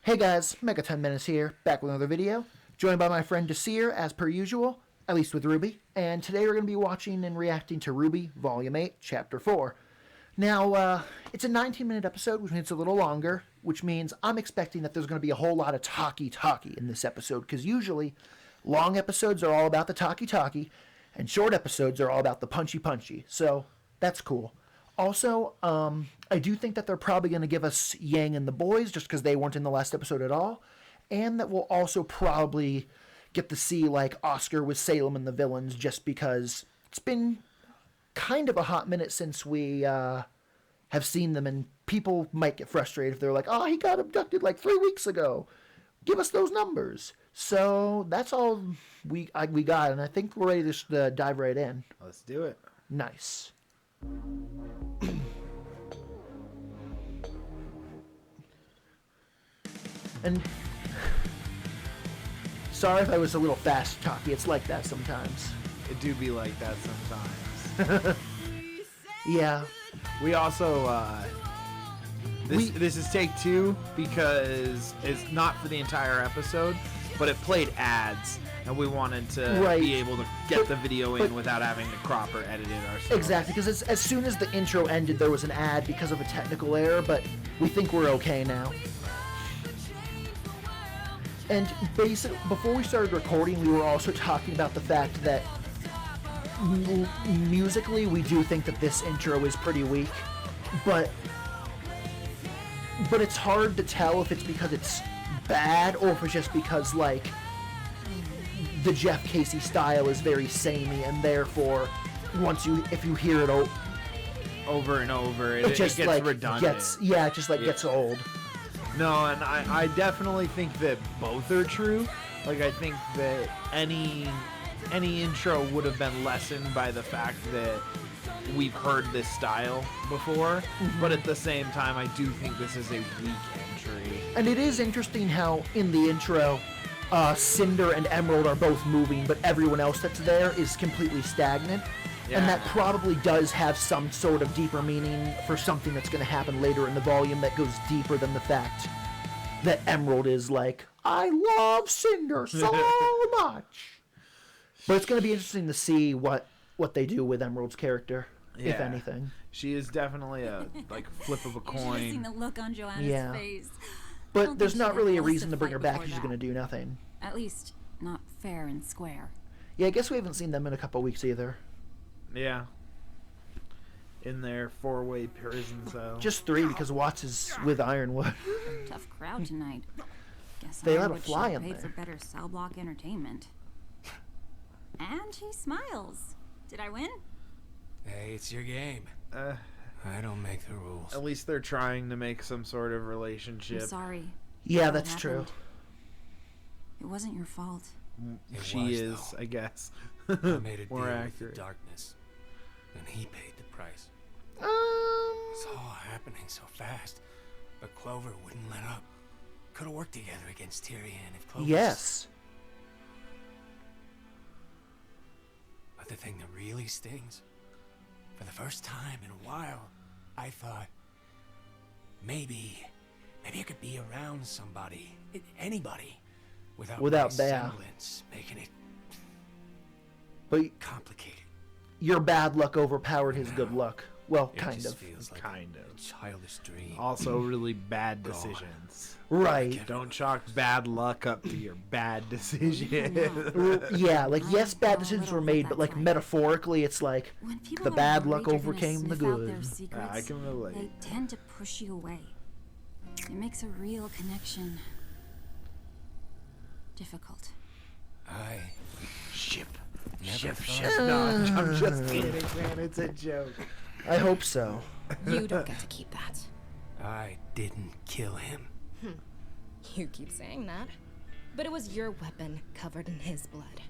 Hey guys, Megaton Menace here, back with another video, joined by my friend Desir, as per usual, at least with RWBY, and today we're going to be watching and reacting to RWBY Volume 8, Chapter 4. Now, it's a 19-minute episode, which means it's a little longer, which means I'm expecting that there's going to be a whole lot of talky-talky in this episode, because usually, long episodes are all about the talky-talky, and short episodes are all about the punchy-punchy, so that's cool. Also, I do think that they're probably going to give us Yang and the boys, just because they weren't in the last episode at all. And that we'll also probably get to see, like, Oscar with Salem and the villains, just because it's been kind of a hot minute since we have seen them, and people might get frustrated if they're like, oh, he got abducted like 3 weeks ago. Give us those numbers. So that's all we got, and I think we're ready to dive right in. Let's do it. Nice. And sorry if I was a little fast talky, it's like that sometimes. It do be like that sometimes. Yeah. We also, this is take 2 because it's not for the entire episode, but it played ads, and we wanted to be able to get the video in without having to crop or edit it ourselves. Exactly, because as soon as the intro ended, there was an ad because of a technical error, but we think we're okay now. And before we started recording, we were also talking about the fact that musically, we do think that this intro is pretty weak, but it's hard to tell if it's because it's bad or if it's just because, like, the Jeff Casey style is very samey, and therefore, if you hear it over and over, it gets like redundant. It just gets old. No, and I definitely think that both are true. Like, I think that any intro would have been lessened by the fact that we've heard this style before, but at the same time, I do think this is a weak entry. And it is interesting how in the intro, Cinder and Emerald are both moving, but everyone else that's there is completely stagnant. Yeah. And that probably does have some sort of deeper meaning for something that's going to happen later in the volume that goes deeper than the fact that Emerald is like, I love Cinder so much. But it's going to be interesting to see what they do with Emerald's character, if anything. She is definitely a flip of a coin. You should have seen the look on Joanna's face. But there's not really a reason to bring her back because she's going to do nothing. At least, not fair and square. Yeah, I guess we haven't seen them in a couple weeks either. Yeah. In their 4-way prison cell. Just 3 because Watts is with Ironwood. Tough crowd tonight. Guess they let a Ironwood fly in paid there. For better cell block entertainment. And he smiles. Did I win? Hey, it's your game. I don't make the rules. At least they're trying to make some sort of relationship. I'm sorry. Yeah, that's true. It wasn't your fault. She is, I guess. I made a deal with the darkness, and he paid the price. It's all happening so fast, but Clover wouldn't let up. Could have worked together against Tyrion if Clover. Yes. But the thing that really stings, for the first time in a while, I thought maybe I could be around somebody, anybody, without semblance, making it complicated. Your bad luck overpowered his good luck. Well, kind of. Feels like kind of. A childish dream. Also, really bad decisions. Right. Don't chalk bad luck up to your bad decision. Yeah, like, yes, bad decisions were made, but, like, metaphorically, it's like the bad luck overcame the good. I can relate. They tend to push you away. It makes a real connection difficult. Ship. No, I'm just kidding, man. It's a joke. I hope so. You don't get to keep that. I didn't kill him. You keep saying that. But it was your weapon covered in his blood.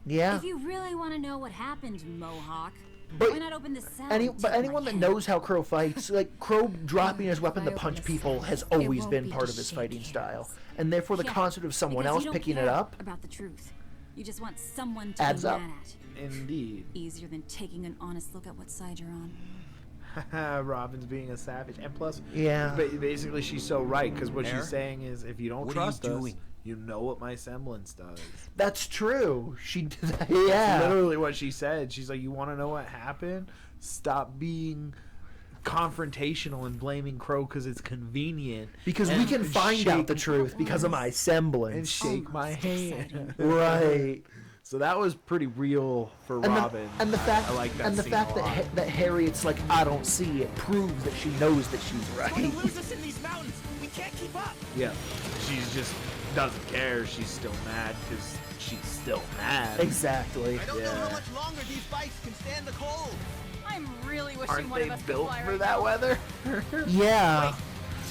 Yeah. If you really want to know what happened, Mohawk, but why not open the cell? But anyone that knows how Crow fights, like, Crow dropping his weapon to punch people has always been part of his fighting style. And therefore the concept of someone else picking it up about the truth. You just want someone to adds be up. mad at. Indeed. Easier than taking an honest look at what side you're on. Robin's being a savage, and plus, Yeah. basically she's so right because what Air? she's saying is, if you don't What are you trust us, doing? you know what my semblance does. That's true. She did that. That's Yeah. literally what she said. She's like, you want to know what happened? Stop being confrontational and blaming Crow because it's convenient. Because we And can find out the shake- truth because of my and semblance. shake my hand. Right. So that was pretty real for And Robin. the fact, I like that and the scene fact a that lot. that Harriet's like, I don't see it, proves that she knows that she's We're right. gonna lose us in these mountains. We can't keep up. Yeah, she's just doesn't care. She's still mad because she's still mad. Exactly. I don't know Yeah. how much longer these bikes can stand the cold. I'm really wishing Aren't one they of us could built fly for right that now. weather? Yeah.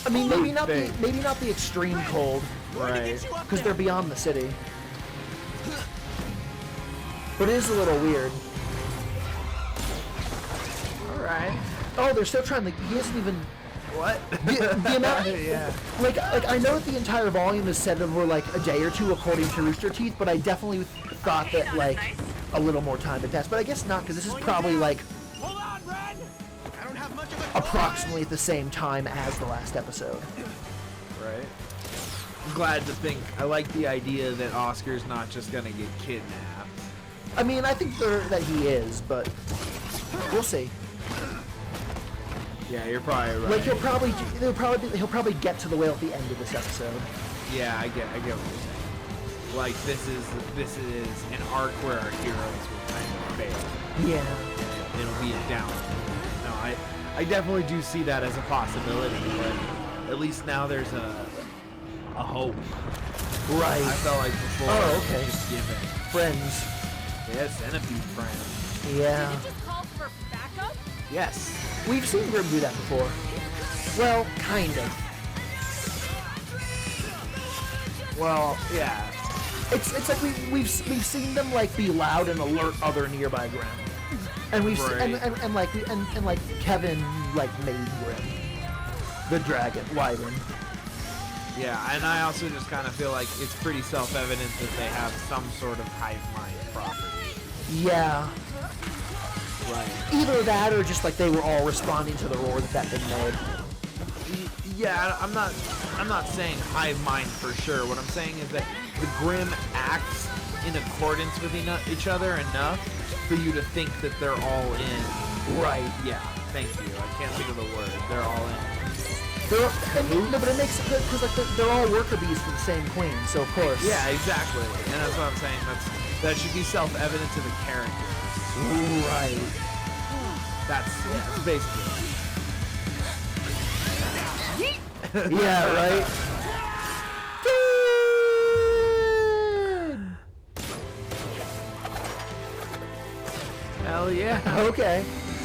I mean, maybe Food not thing. maybe not the extreme cold, Going to Right. get you up because there. they're beyond the city. But it is a little weird. All right. Oh, they're still trying to. He isn't even. What? The amount. Yeah. Like I know that the entire volume is said over like a day or two, according to Rooster Teeth. But I definitely thought that like a little more time had passed. But I guess not, because this is probably like Hold on, Ren. I don't have much of a approximately at the same time as the last episode. Right. I'm glad to think. I like the idea that Oscar's not just gonna get kidnapped. I mean, I think that he is, but we'll see. Yeah, you're probably right. Like he'll probably get to the whale at the end of this episode. Yeah, I get what you're saying. Like this is an arc where our heroes will kind of fail. Yeah. It'll be a down. No, I definitely do see that as a possibility, but at least now there's a hope. Right. I felt like before Oh, it was okay. just given. Friends. Yes, centipede friend. Yeah. Did it just call for backup? Yes. We've seen Grim do that before. Well, kind of. Well, yeah. It's like we've seen them like be loud and alert other nearby Grim, and we've se- Right. and like and like Kevin like made Grim, the dragon, Wyvern. Yeah, and I also just kind of feel like it's pretty self-evident that they have some sort of hive mind property. Yeah. Right. Either that or just like they were all responding to the roar that thing made. Yeah, I'm not saying hive mind for sure. What I'm saying is that the Grimm acts in accordance with each other enough for you to think that they're all in. Right. Yeah, thank you. I can't think of the word. They're all in. No, but it makes because like they're all worker bees for the same queen, so of course. Yeah, exactly. And that's what I'm saying. That should be self-evident to the characters. Right. That's basically. Yeah. Right. Hell yeah. Okay.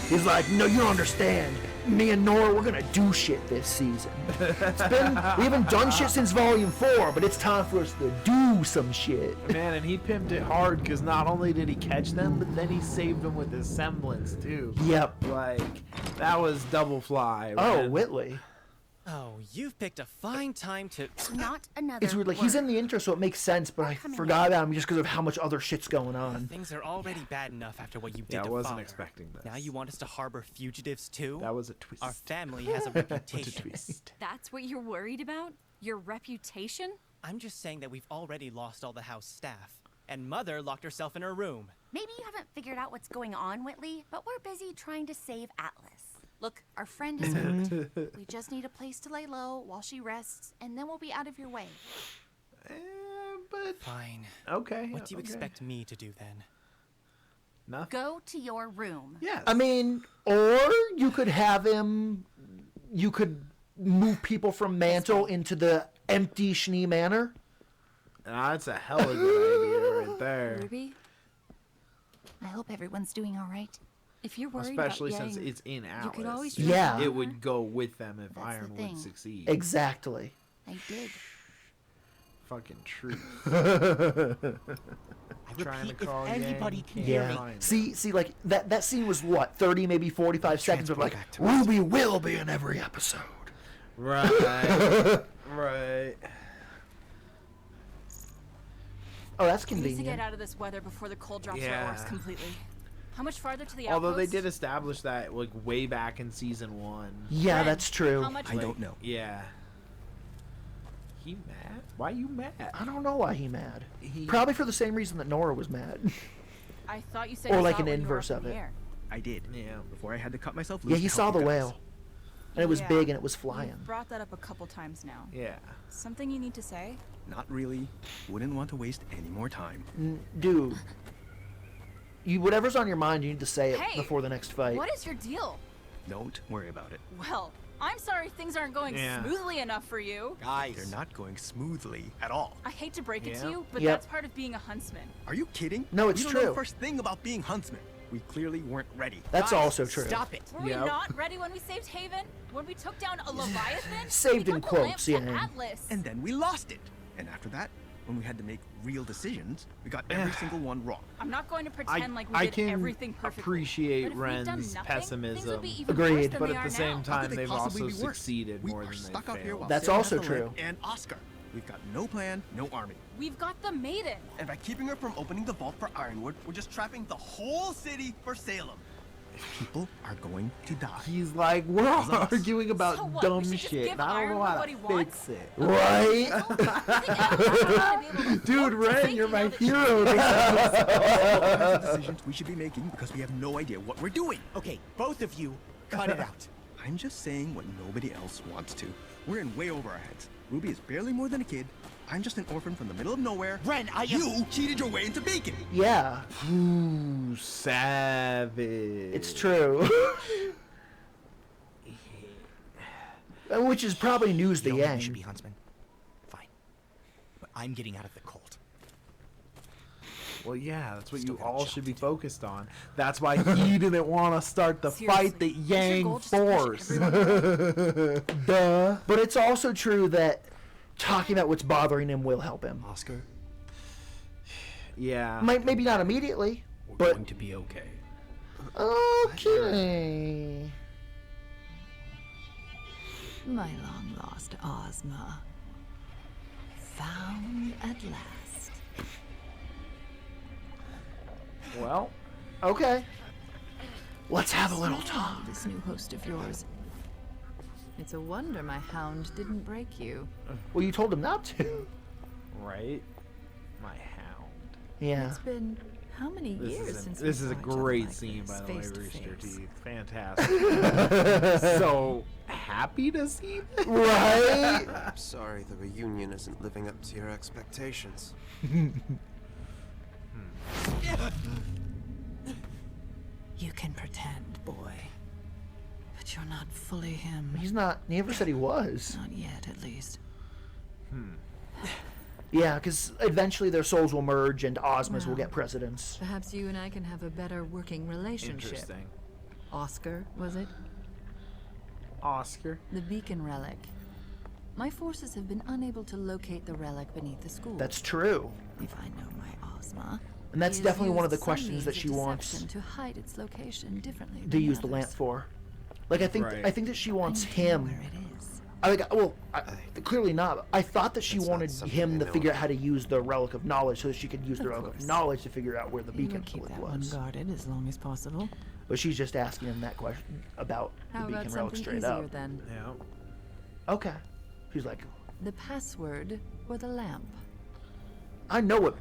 He's like, no, you don't understand. Me and Nora, we're gonna do shit this season. We haven't done shit since Volume 4, but it's time for us to do some shit. Man, and he pimped it hard because not only did he catch them, but then he saved them with his semblance too. Yep. Like, that was double fly. Oh, man. Whitley. Oh, you've picked a fine time to. Not another. It's weird. Like he's in the intro, so it makes sense. But I Coming forgot about him just because of how much other shit's going on. Things are already bad enough after what you did Yeah, I to wasn't Father. expecting this. Now you want us to harbor fugitives too? That was a twist. Our family has a reputation. That's what you're worried about? Your reputation? I'm just saying that we've already lost all the house staff, and Mother locked herself in her room. Maybe you haven't figured out what's going on, Whitley, but we're busy trying to save Atlas. Look, our friend is hurt. We just need a place to lay low while she rests, and then we'll be out of your way. But Fine. okay. What do you okay. expect me to do then? Nothing. Go to your room. Yes. I mean, or you could have him. You could move people from Mantle into the empty Schnee Manor. That's a hell of a good idea right there. Ruby, I hope everyone's doing all right. if you're worried Especially about since Yang, it's in Alice. you could always Yeah. It would go with them if That's the Ironwood thing. succeeds. Exactly. I did. Fucking truth. I Trying to repeat, if call anybody Yang, can can't hear me. find it. See, like that scene was what 30, maybe 45 seconds of like Transport back to us. Ruby will be in every episode. Right. Right. Oh, that's we need to convenient. get out of this weather before the cold drops Yeah. our orcs completely. How much farther to the Although they outpost? did establish that like way back in season 1. Yeah, Ren, that's true. How much? I don't know. Yeah. He mad? Why you mad? I don't know why he mad. He- Probably for the same reason that Nora was mad. I thought you said Or you like saw an it when you were inverse up in of the it. air. I did. Yeah. Before I had to cut myself loose. Yeah, he to saw help the you guys. whale. And it was Yeah. big and it was flying. You've brought that up a couple times now. Yeah. Something you need to say? Not really. Wouldn't want to waste any more time. Dude, whatever's on your mind, you need to say it Hey, before the next fight. What is your deal? Don't worry about it. Well, I'm sorry things aren't going Yeah. smoothly enough for you. Guys, they're not going smoothly at all. I hate to break it to Yeah. you, but Yep. that's part of being a huntsman. Are you kidding? No, it's you don't know true. the first thing about being huntsmen. We clearly weren't ready. That's Guys, also true. Stop it. Were Yep. we not ready when we saved Haven? When we took down a Leviathan? Saved we in got the lamp quotes, to yeah. Atlas. And then we lost it. And after that, when we had to make real decisions, we got every single one wrong. I'm not going to pretend like we I did can everything perfectly. appreciate but if we'd done Ren's nothing, pessimism. things would be even Agreed. worse than But they at are the same now. How time, could they they've possibly also be worse? succeeded we more are than stuck they up here failed. while That's Sam also has the lamp true. And Oscar. We've got no plan, no army. We've got the maiden. And by keeping her from opening the vault for Ironwood, we're just trapping the whole city for Salem. People are going to die. He's like, we're Because of us. arguing about So what, dumb we should just shit. give And I don't know Ironwood how what he to wants? fix it. Right? Dude, Ren, you're my hero. The decisions we should be making because we have no idea what we're doing. Okay, both of you, cut it out. I'm just saying what nobody else wants to. We're in way over our heads. Ruby is barely more than a kid. I'm just an orphan from the middle of nowhere. Ren, I am- You cheated your way into bacon. Yeah, Ooh, savage. it's true. Which is probably news to You don't think we should be Yang. huntsmen? Fine. But I'm getting out of the cult. Well, yeah, that's what Still you got a all job should be to do. focused on. That's why he didn't want to start the fight that Seriously, is your Yang goal just to push forced. everyone Duh. But it's also true that talking about what's bothering him will help him. Oscar, Yeah. Maybe not immediately, we're but going to be okay. okay. My long lost Ozma. Found at last. Well, Okay. Let's have a little talk. This new host of yours. It's a wonder my hound didn't break you. Well, you told him not to. right? My hound. Yeah. It's been how many years since we This is a saw each other great like scene, this, by the way, face to Rooster face. Teeth. Fantastic. So happy to see this. Right? I'm sorry the reunion isn't living up to your expectations. You can pretend, boy. But you're not fully him. He's not. He never said he was. Not yet, at least. Yeah, because eventually their souls will merge and Ozma's will Well. get precedence. Perhaps you and I can have a better working relationship. Interesting. Oscar, was it? Oscar. The beacon relic. My forces have been unable to locate the relic beneath the school. That's true. If I know my Ozma. And that's he has definitely one of the used some questions means that of she wants deception to hide its location differently to than use the lamp others. for. Like I think Right. I think that she wants I need to know him. where it is. Clearly not. I thought that she That's not wanted something him I to know figure out about. how to use the relic of knowledge so that she could use the Of relic of course. knowledge to figure out where the You beacon would keep relic that one was. guarded as long as possible. But she's just asking him that question about How the about beacon relic something straight easier up. then? Yeah. Okay. She's like, The password for the lamp. I know it.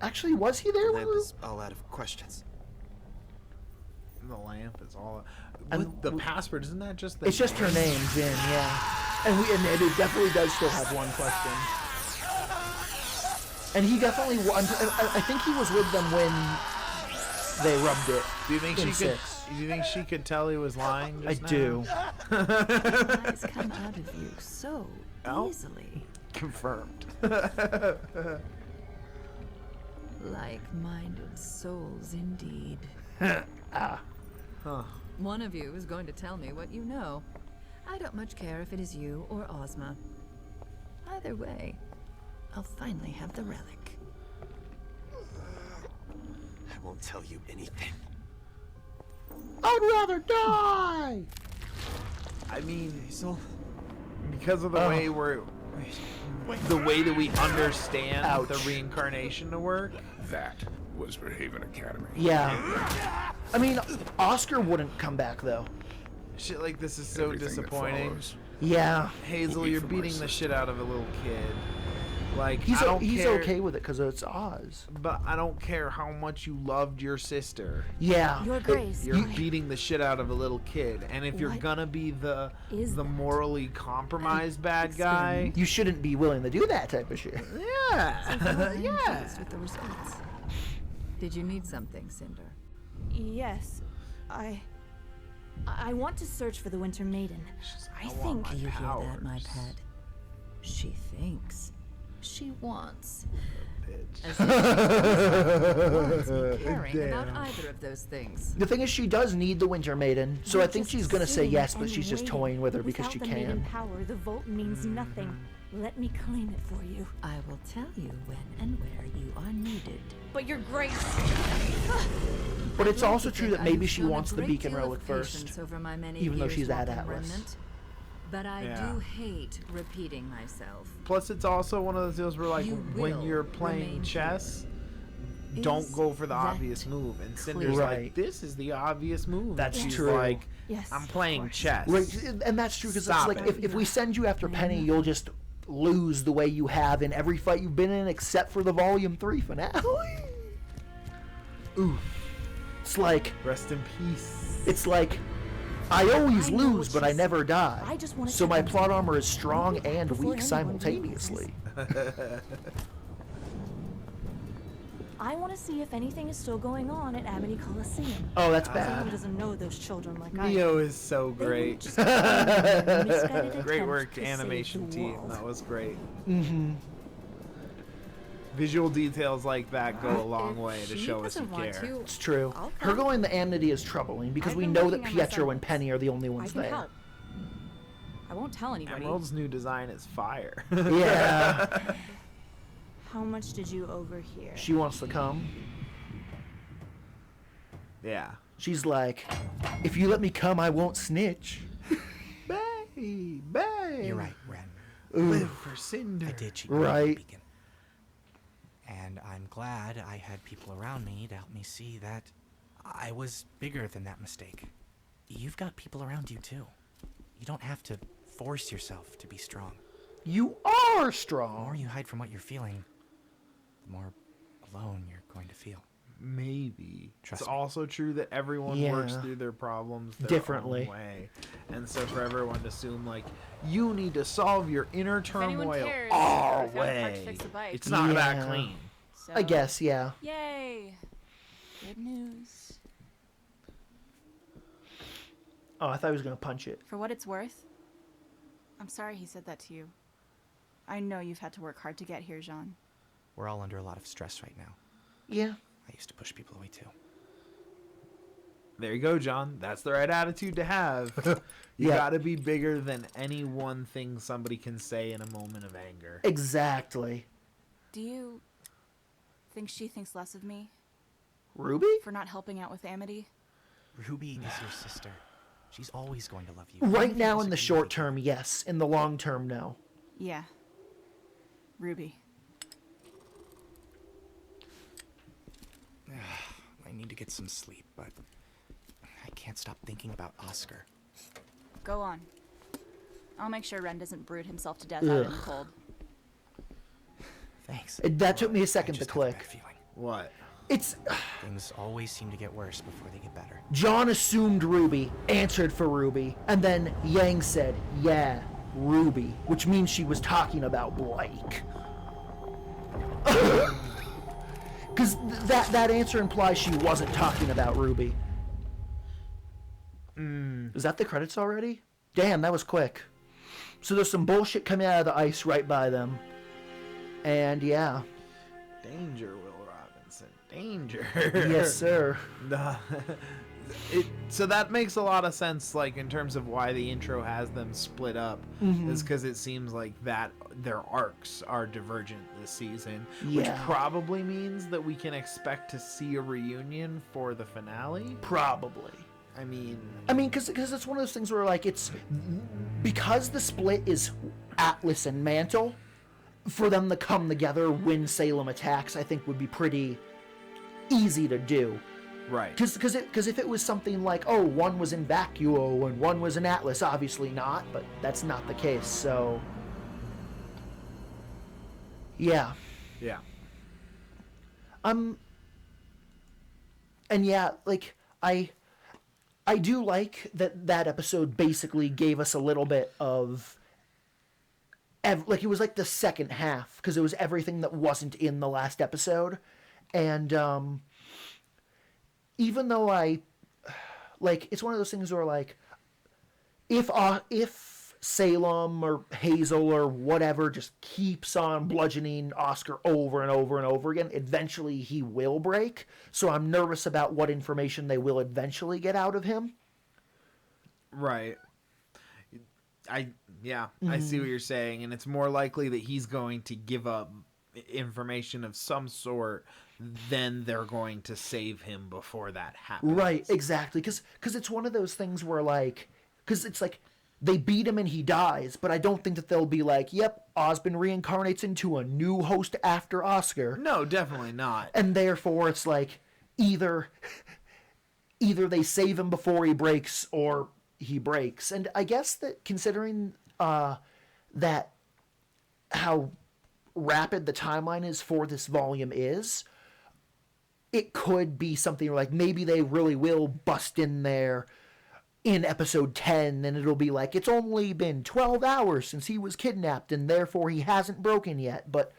Actually, was he there? The lamp is all out of questions. The lamp is all. And With the password, isn't that just the It's just her name, Jin. Yeah. And it definitely does still have one question. And he definitely. I think he was with them when they rubbed it. Do you think in she could? 6. Do you think she could tell he was lying? I Just now? do. Eyes come out of you so Oh. easily. Confirmed. Like-minded souls indeed. Ah. One of you is going to tell me what you know. I don't much care if it is you or Ozma. Either way, I'll finally have the relic. I won't tell you anything. I'd rather die. I mean, Hazel? because of the Oh. way the way that we understand the reincarnation to work. That was for Haven Academy. Yeah. I mean, Oscar wouldn't come back, though. Shit like this is so Everything that disappointing. follows Yeah. Hazel, will be you're for my beating the shit out of a little kid. Like, He's, I don't he's care, okay with it because it's Oz. but I don't care how much you loved your sister. Yeah. Your Grace. You're beating the shit out of a little kid, and if you're What gonna be the is that? morally compromised bad guy, You shouldn't be willing to do that type of shit. yeah, yeah. Pleased with the response. Did you need something, Cinder? Yes, I want to search for the Winter Maiden. I think You hear that, my pet? She thinks. She wants. As if she caring about either of those things. The thing is, she does need the Winter Maiden, so I think she's gonna say sitting yes, but and she's just waiting. toying with her because Without she the maiden can. power, the vault means nothing. Let me claim it for you. I will tell you when and where you are needed. But your Grace. But it's I'd like also to true think that maybe I've she shown a wants the great beacon deal of relic first, patience over my many even though years she's at walking Atlas. Remnant, but I Yeah. do hate repeating myself. Plus, it's also one of those deals where, like, You when will you're playing remain chess, here. don't Is go for the that obvious move. And Cinder's clear? Right. like, this is the obvious move. That's She's true. like, Yes, I'm of playing course. chess. Right, and that's true because it's Stop like it. if we send you after Penny, you'll just lose the way you have in every fight you've been in except for the Volume 3 finale. Ooh. It's like, Rest in peace. it's like, I always I know lose, what but she I never said. die. I just wanna So check my on plot something. armor is strong Maybe and before weak anyone simultaneously. I want to see if anything is still going on at Amity Coliseum. Oh, that's Someone bad. doesn't know those children like I do. Neo is so They wouldn't great. just abandon a misguided Great attempt work, to save animation the team. world. That was great. Mm-hmm. Visual details like that go a long way to She show us you doesn't want care. to. It's true. I'll Her come. going to Amity is troubling because I've we been know that working on Pietro my and Penny are the only I ones can there. help. I won't tell anybody. Emerald's new design is fire. Yeah. How much did you overhear? She wants to come. Yeah. She's like, if you let me come, I won't snitch. Bay, Bay. You're right, Ren. Live for Cinder. I did cheat Right. the beacon. And I'm glad I had people around me to help me see that I was bigger than that mistake. You've got people around you too. You don't have to force yourself to be strong. You are The more strong. you hide from what you're feeling, the more alone you're going to feel. Maybe. Trust It's me. also true that everyone works Yeah. through their problems their Differently. own way. And so for everyone to assume, like, you need to solve your inner If anyone turmoil cares, our I found a part to way. fix the bike. It's not that Yeah. clean. So, I guess, yeah. Yay! Good news. Oh, I thought he was going to punch it. For what it's worth, I'm sorry he said that to you. I know you've had to work hard to get here, Jean. We're all under a lot of stress right now. Yeah. I used to push people away too. There you go, John. That's the right attitude to have. You Yeah. gotta be bigger than any one thing somebody can say in a moment of anger. Exactly. Do you think she thinks less of me Ruby? for not helping out with Amity? Ruby is your sister. She's always going to love you. Right Even if you now in the disagree short with term, yes. In the long term, no. Yeah. Ruby. her. I need to get some sleep, but I can't stop thinking about Oscar. Go on. I'll make sure Ren doesn't brood himself to death out in the Ugh. cold. Thanks. That took me a I second to just have a bad click. feeling. What? It's... Things always seem to get worse before they get better. John assumed Ruby, answered for Ruby, and then Yang said, yeah, Ruby, which means she was talking about Blake. Because that answer implies she wasn't talking about Ruby. Is that the credits already? Damn, that was quick. So there's some bullshit coming out of the ice right by them. And yeah. Danger, Will Robinson. Danger. Yes, sir. So that makes a lot of sense, like, in terms of why the intro has them split up, is because it seems like that their arcs are divergent this season, which Yeah. probably means that we can expect to see a reunion for the finale. Probably. I mean, because it's one of those things where, like, it's because the split is Atlas and Mantle, for them to come together when Salem attacks, I think would be pretty easy to do. Right. Because if it was something like, oh, one was in Vacuo and one was in Atlas, obviously not, but that's not the case, so... Yeah. Yeah. And yeah, like, I do like that episode basically gave us a little bit of... like, it was like the second half, because it was everything that wasn't in the last episode, and, even though like, it's one of those things where, like, if Salem or Hazel or whatever just keeps on bludgeoning Oscar over and over and over again, eventually he will break. So I'm nervous about what information they will eventually get out of him. Right. I see what you're saying, and it's more likely that he's going to give up information of some sort than they're going to save him before that happens. Right, exactly. Because it's one of those things where, like, because it's like they beat him and he dies, but I don't think that they'll be like, yep, Osmond reincarnates into a new host after Oscar. No, definitely not. And therefore it's like either they save him before he breaks or he breaks. And I guess that considering that how rapid the timeline is for this volume is, it could be something like maybe they really will bust in there in episode 10 and it'll be like, it's only been 12 hours since he was kidnapped and therefore he hasn't broken yet, but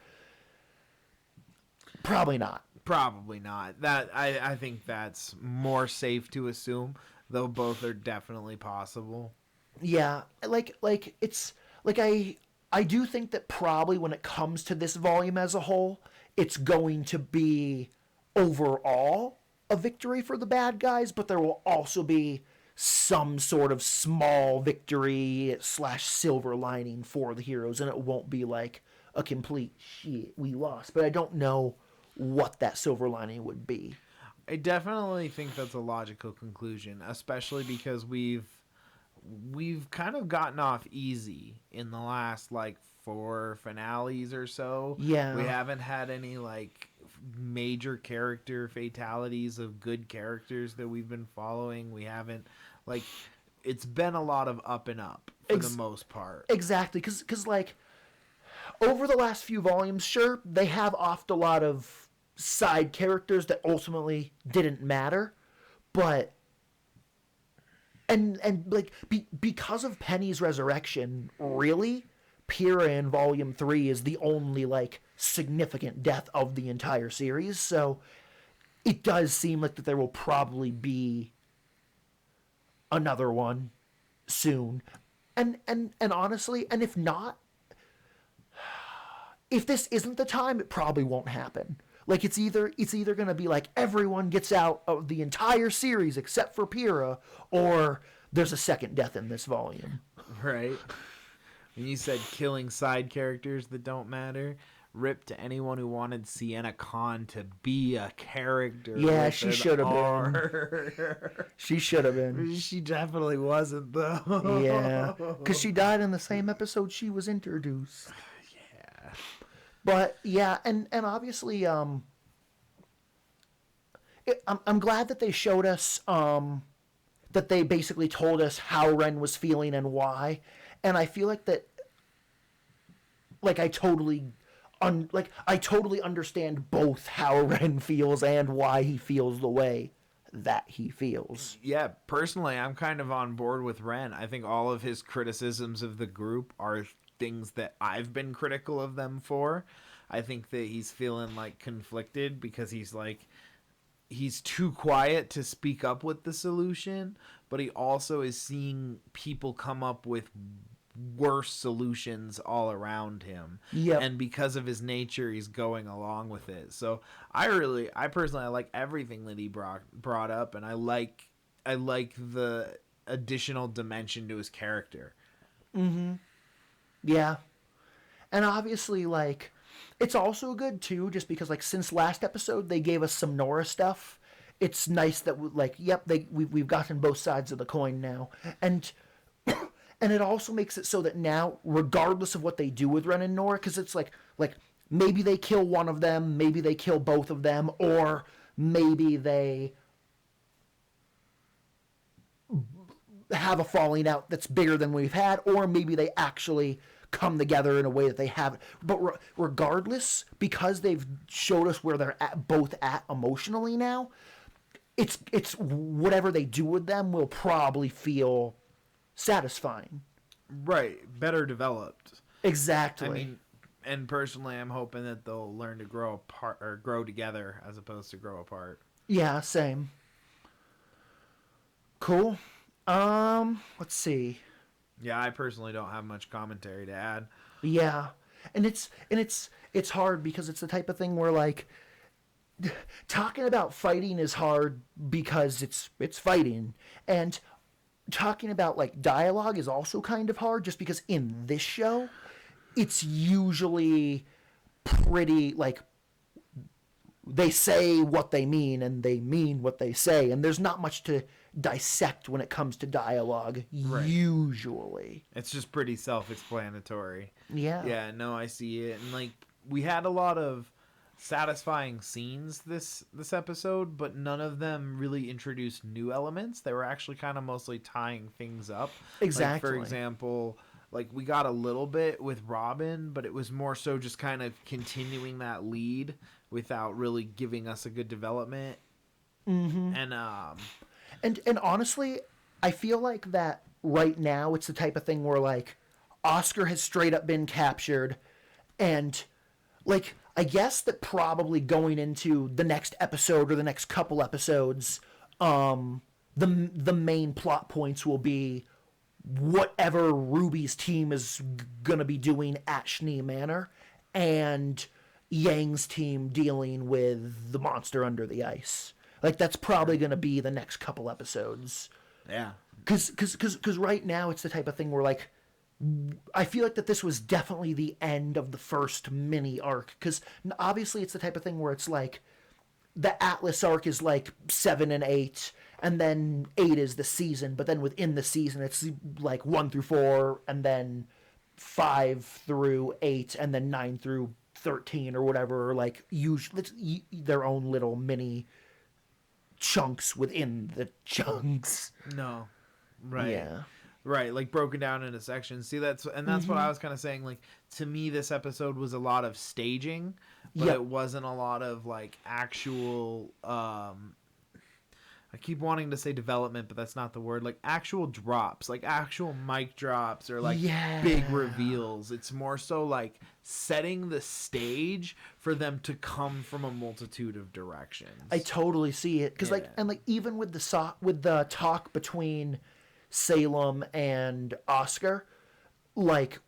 probably not. Probably not. That I think that's more safe to assume, though both are definitely possible. Yeah, like it's like I do think that probably when it comes to this volume as a whole, it's going to be overall a victory for the bad guys, but there will also be some sort of small victory / silver lining for the heroes, and it won't be like a complete shit, we lost. But I don't know what that silver lining would be. I definitely think that's a logical conclusion, especially because we've kind of gotten off easy in the last, like, 4 finales or so. Yeah. We haven't had any, like, major character fatalities of good characters that we've been following. We haven't, like, it's been a lot of up and up for the most part. Exactly, because like, over the last few volumes, sure, they have offed a lot of side characters that ultimately didn't matter, but and like because of Penny's resurrection, really, Pyrrha in Volume 3 is the only, like, significant death of the entire series, so it does seem like that there will probably be another one soon. And honestly, and if not, if this isn't the time, it probably won't happen. Like, it's either going to be like everyone gets out of the entire series except for Pyrrha, or there's a second death in this volume. Right. When you said killing side characters that don't matter, rip to anyone who wanted Sienna Khan to be a character. Yeah, she should have been. She should have been. She definitely wasn't, though. Yeah, because she died in the same episode she was introduced. Yeah. But yeah, and obviously, I'm glad that they showed us that they basically told us how Ren was feeling and why, and I feel like that, like, I totally understand both how Ren feels and why he feels the way that he feels. Yeah, personally, I'm kind of on board with Ren. I think all of his criticisms of the group are things that I've been critical of them for. I think that he's feeling, like, conflicted because he's too quiet to speak up with the solution, but he also is seeing people come up with worse solutions all around him. Yep. And because of his nature, he's going along with it. So I personally like everything that he brought up, and I like the additional dimension to his character. Mm-hmm. Yeah. And obviously, like, it's also good too, just because, like, since last episode they gave us some Nora stuff. It's nice that we've gotten both sides of the coin now, and and it also makes it so that now, regardless of what they do with Ren and Nora, because it's like maybe they kill one of them, maybe they kill both of them, or maybe they have a falling out that's bigger than we've had, or maybe they actually come together in a way that they haven't. But regardless, because they've showed us where they're both at emotionally now, it's whatever they do with them will probably feel satisfying. Right, better developed. Exactly. I mean, and personally, I'm hoping that they'll learn to grow apart or grow together as opposed to grow apart. Yeah, same. Cool. Let's see. Yeah, I personally don't have much commentary to add. Yeah. And it's hard because it's the type of thing where like talking about fighting is hard because it's fighting, and talking about like dialogue is also kind of hard just because in this show it's usually pretty like they say what they mean and they mean what they say, and there's not much to dissect when it comes to dialogue. Right. Usually it's just pretty self-explanatory. Yeah, no, I see it. And like we had a lot of satisfying scenes this episode, but none of them really introduced new elements. They were actually kind of mostly tying things up. Exactly. Like, for example, like we got a little bit with Robin, but it was more so just kind of continuing that lead without really giving us a good development. Mm-hmm. And honestly, I feel like that right now it's the type of thing where like Oscar has straight up been captured, and like I guess that probably going into the next episode or the next couple episodes, the main plot points will be whatever Ruby's team is gonna be doing at Schnee Manor, and Yang's team dealing with the monster under the ice. Like that's probably gonna be the next couple episodes. Yeah. Because right now it's the type of thing where like I feel like that this was definitely the end of the first mini arc, because obviously it's the type of thing where it's like the Atlas arc is like 7 and 8, and then 8 is the season, but then within the season it's like 1 through 4, and then 5 through 8, and then 9 through 13 or whatever, like usually their own little mini chunks within the chunks. No. Right. Yeah. Right, like broken down into sections. See, that's what I was kind of saying. Like, to me, this episode was a lot of staging, but it wasn't a lot of like actual. I keep wanting to say development, but that's not the word. Like actual drops, like actual mic drops, or like big reveals. It's more so like setting the stage for them to come from a multitude of directions. I totally see it, because like even with the talk between Salem and Oscar, like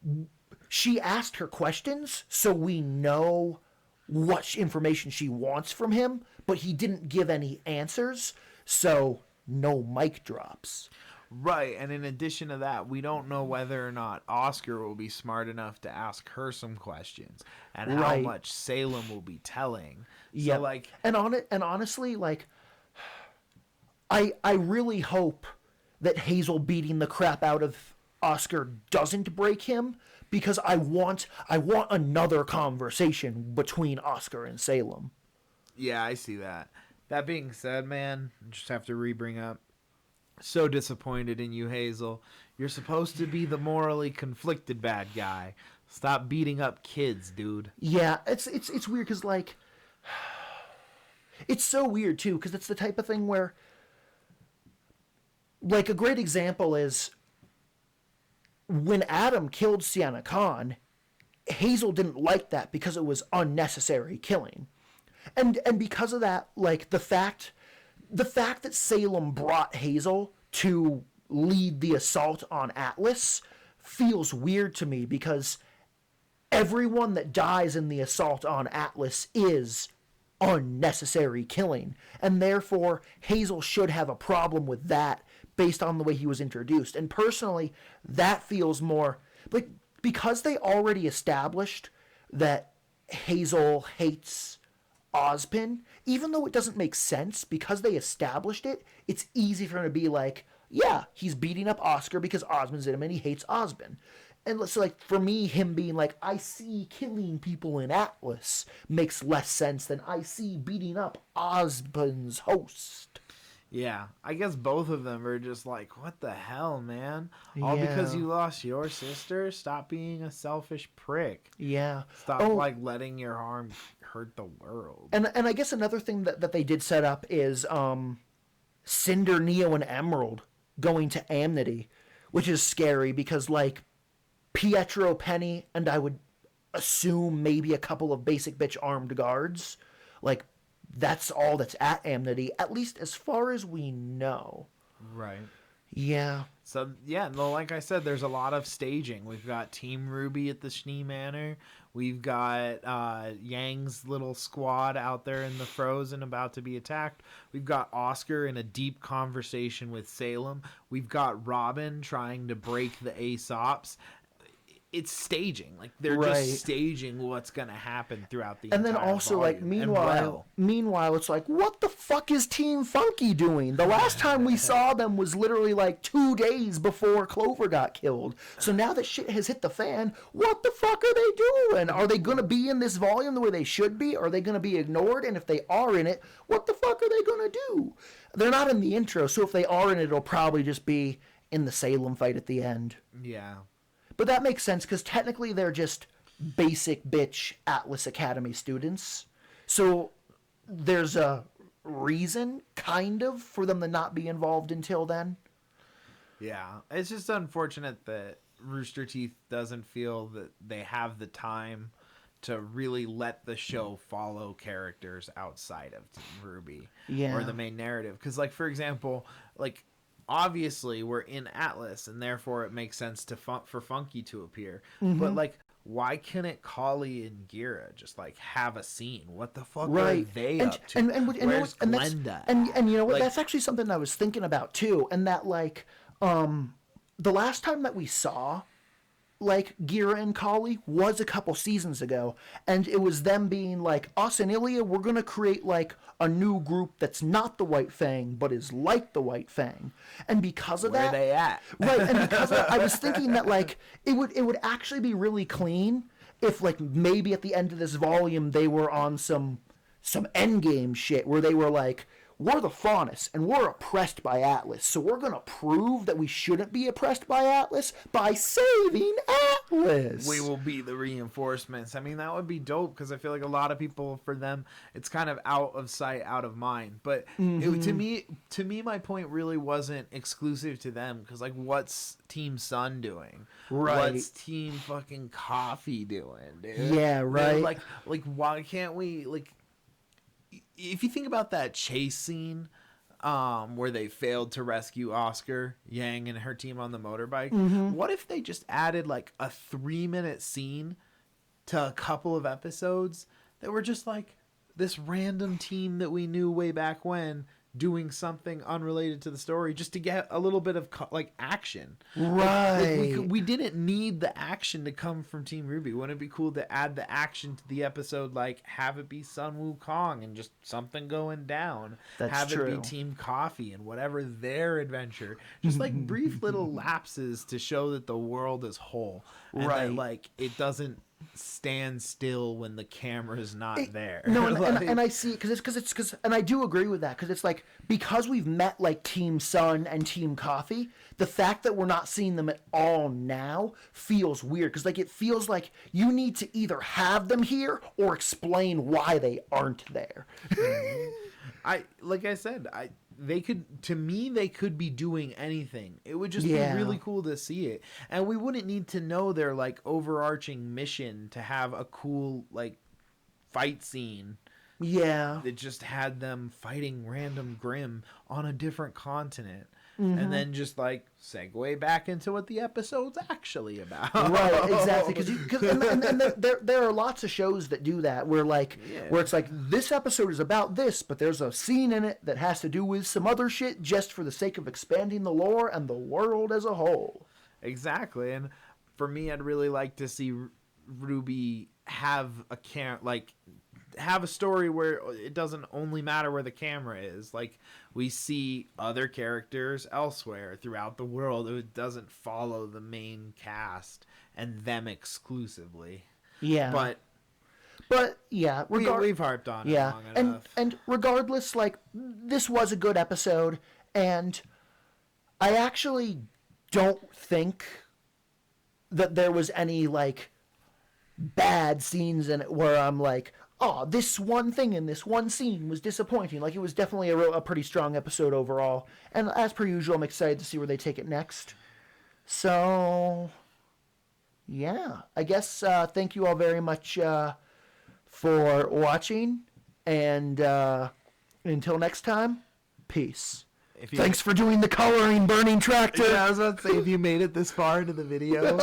she asked her questions so we know what information she wants from him, but he didn't give any answers, so no mic drops. Right, and in addition to that, we don't know whether or not Oscar will be smart enough to ask her some questions, and how much Salem will be telling. Yeah, so, like, and honestly, like I really hope that Hazel beating the crap out of Oscar doesn't break him, because I want another conversation between Oscar and Salem. Yeah, I see that. That being said, man, I just have to bring up, so disappointed in you, Hazel. You're supposed to be the morally conflicted bad guy. Stop beating up kids, dude. Yeah, it's weird, because like it's so weird too, because it's the type of thing where, like, a great example is when Adam killed Sienna Khan, Hazel didn't like that because it was unnecessary killing. And because of that, like, the fact that Salem brought Hazel to lead the assault on Atlas feels weird to me, because everyone that dies in the assault on Atlas is unnecessary killing, and therefore Hazel should have a problem with that based on the way he was introduced. And personally, that feels more like, because they already established that Hazel hates Ozpin, even though it doesn't make sense, because they established it, it's easy for him to be like, yeah, he's beating up Oscar because Osmond's in him and he hates Osmond. And so, like, for me, him being like, I see killing people in Atlas makes less sense than I see beating up Osmond's host. Yeah, I guess both of them are just like, what the hell, man? All because you lost your sister? Stop being a selfish prick. Yeah. Stop, like, letting your harm hurt the world. And I guess another thing that they did set up is Cinder, Neo, and Emerald going to Amity, which is scary because, like, Pietro, Penny, and I would assume maybe a couple of basic bitch armed guards, like, that's all that's at Amity, at least as far as we know. Right. Yeah. So, yeah, no, like I said, there's a lot of staging. We've got Team RWBY at the Schnee Manor. We've got Yang's little squad out there in the Frozen about to be attacked. We've got Oscar in a deep conversation with Salem. We've got Robin trying to break the Aesops. It's staging. Like, they're just staging what's going to happen throughout the and then entire also, volume. like, meanwhile, it's like, what the fuck is Team Funky doing? The last time we saw them was literally, like, 2 days before Clover got killed. So now that shit has hit the fan, what the fuck are they doing? Are they going to be in this volume the way they should be? Are they going to be ignored? And if they are in it, what the fuck are they going to do? They're not in the intro, so if they are in it, it'll probably just be in the Salem fight at the end. Yeah. But that makes sense, because technically they're just basic bitch Atlas Academy students. So there's a reason, kind of, for them to not be involved until then. Yeah. It's just unfortunate that Rooster Teeth doesn't feel that they have the time to really let the show follow characters outside of Team RWBY or the main narrative. Because, like, for example, like, obviously we're in Atlas and therefore it makes sense to for Funky to appear. But, like, why couldn't Kali and Gira just, like, have a scene? What the fuck are they up to? Where's Glenda? And you know what? Like, that's actually something I was thinking about too. And that, like, the last time that we saw, like, Gira and Kali was a couple seasons ago, and it was them being like, us and Ilya, we're gonna create, like, a new group that's not the White Fang but is like the White Fang. And because of that, where they at? Right, and because of that, I was thinking that, like, it would actually be really clean if, like, maybe at the end of this volume they were on some endgame shit where they were like, we're the Faunus, and we're oppressed by Atlas, so we're going to prove that we shouldn't be oppressed by Atlas by saving Atlas. We will be the reinforcements. I mean, that would be dope, because I feel like a lot of people, for them, it's kind of out of sight, out of mind. But to me, my point really wasn't exclusive to them, because, like, what's Team Sun doing? Right. What's Team fucking Coffee doing, dude? Yeah, right. Like, why can't we, like, if you think about that chase scene where they failed to rescue Oscar, Yang, and her team on the motorbike, what if they just added, like, a 3-minute scene to a couple of episodes that were just, like, this random team that we knew way back when doing something unrelated to the story just to get a little bit of, like, action. Right. Like, we didn't need the action to come from Team RWBY. Wouldn't it be cool to add the action to the episode, like have it be Sun Wukong and just something going down? That's true. It be Team Coffee and whatever their adventure. Just, like, brief little lapses to show that the world is whole. And that, like, it doesn't stand still when the camera's not there. No, like, and I see, because and I do agree with that, because it's like, because we've met, like, Team Sun and Team Coffee, the fact that we're not seeing them at all now feels weird, because, like, it feels like you need to either have them here or explain why they aren't there. Like I said, they could be doing anything. It would just be really cool to see it. And we wouldn't need to know their, like, overarching mission to have a cool, like, fight scene. Yeah. That just had them fighting random Grimm on a different continent. And then just, like, segue back into what the episode's actually about. Right, exactly. And there are lots of shows that do that, where, like, where it's like, this episode is about this, but there's a scene in it that has to do with some other shit just for the sake of expanding the lore and the world as a whole. Exactly. And for me, I'd really like to see RWBY have have a story where it doesn't only matter where the camera is. Like, we see other characters elsewhere throughout the world. It doesn't follow the main cast and them exclusively. Yeah. But yeah, we've harped on it long enough. And regardless, like, this was a good episode, and I actually don't think that there was any, like, bad scenes in it where I'm like, oh, this one thing in this one scene was disappointing. Like, it was definitely a pretty strong episode overall. And as per usual, I'm excited to see where they take it next. So, yeah. I guess thank you all very much for watching. And until next time, peace. Thanks for doing the coloring, Burning Tractor. Yeah, I was about to say, if you made it this far into the video,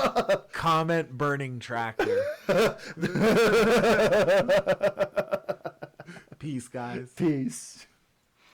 comment Burning Tractor. Peace, guys. Peace.